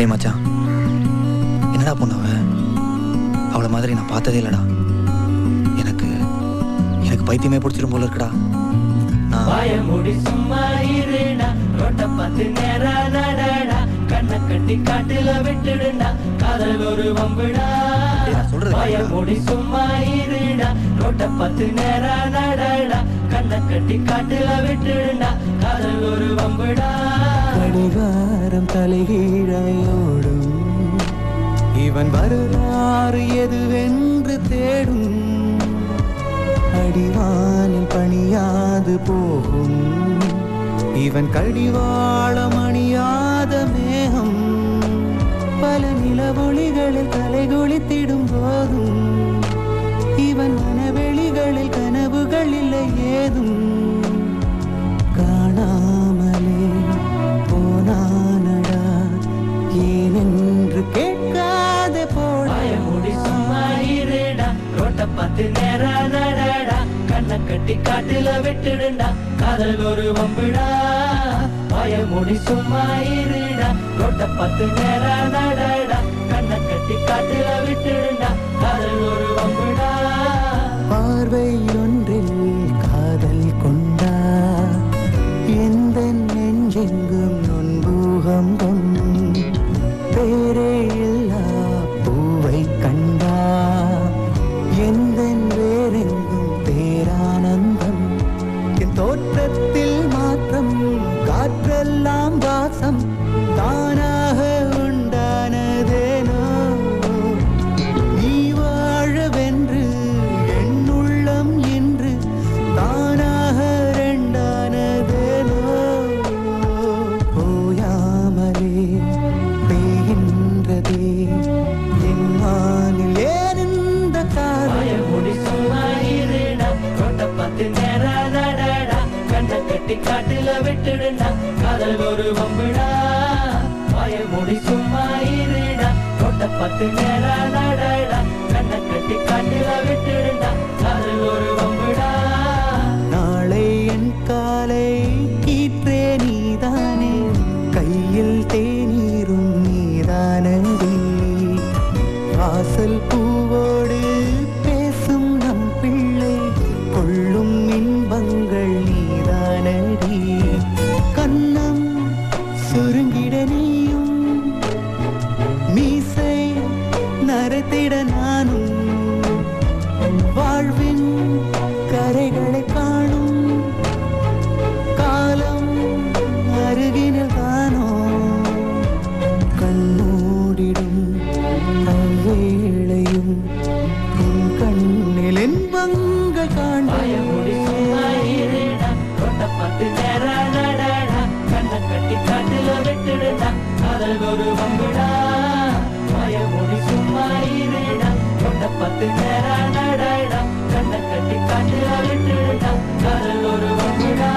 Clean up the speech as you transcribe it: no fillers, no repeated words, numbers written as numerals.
டேய் மச்சான், என்னடா பொண்ணு அவளை மாதிரி நான் பார்த்ததே இல்லடா. எனக்கு எனக்கு பைத்தியமே பிடிச்சிரும் போல இருக்குடா. வாயமுடி சும்மா இருடா, ரோட்ட பார்த்து நேரா நடடா, கண்ணை கட்டி காட்டுல விட்டுடுடா, காதல் ஒரு வம்புடா. வாயமுடி சும்மா இருடா, ரோட்ட பார்த்து நேரா நடடா, கண்ணை கட்டி காட்டுல விட்டுடுடா, காதல் ஒரு வம்புடா. கடிகாரம் தலைகீழையோடும், இவன் வரலாறு எதுவென்று தேடும். அடிவானில் பணியாது போகும், இவன் கடிவாளம் அணியாத மேகம். பல நிலவொளிகளில் தலைகுளித்திடும் போதும், இவன் மனவெளிகளில் கனவுகள் இல்லை ஏதும். காணாமலே போனானடா, ஏனென்று கேட்காத போடி சும்மா இருடா, ரோட்ட பார்த்து நேரா நடடா, கண்ணை கட்டி காட்டுல விட்டுடுடா, காதல் ஒரு வம்புடா. வாயமுடி சும்மா இருடா, ரோட்ட பார்த்து நேரா நடடா, கண்ணை கட்டி காட்டுல விட்டுடுடா, காதல் ஒரு வம்புடா. பார்வை ஒன்றில் காதல் கொண்டா, எந்த நெஞ்செங்கும் நொன்பூகம்பம். பேரே இல்லா பூவை கண்டா, எந்த வேறெங்கும் பேரானந்தம். என் தோற்றத்தில் மாற்றம், காற்றெல்லாம் வாசம், தானாக உண்டானதேனோ. நீ வாழவென்று என் உள்ளம் என்று தானாக ரெண்டானதேனோ. ஓயாமலே பெய்கின்றதே என் வானில் ஏன் இந்த வாயமுடி சும்மா இருடா, ரோட்ட பார்த்து நேரா நடடா, கண்ணை கட்டி காட்டுல விட்டுடுடா, காதல் ஒரு வம்புடா. வாயமுடி சும்மா இருடா, ரோட்ட பார்த்து நேரா நடடா, கண்ணை கட்டி காட்டுல விட்டுடுடா, காதல் ஒரு வம்புடா. நாளை என் காலை கீற்றே நீதானே, கையில் தேநீரும் நீதானடி. வாசல் பூவோடு பேசும் நம் பிள்ளை, கொள்ளும் இன்பங்கள் நீதானடி. கண்ணம் சுருங்கிட நீயும், மீசை நரைத்திட நானும். வாழ்வின் கரைகளை காணும் காலம் அருகினில் தானோ. கண்ணூடிடும் அவ்வேளையும் உன் கண்ணில் இன்பங்கள் வாயமுடி சும்மா இருடா, ரோட்ட பார்த்து நேரா நடடா, கண்ணை கட்டி காட்டுல விட்டுடுடா, காதல் ஒரு வம்புடா. வாயமுடி சும்மா இருடா, ரோட்ட பார்த்து நேரா நடடா, கண்ணை கட்டி காட்டுல விட்டுடுடா, காதல் ஒரு வம்புடா.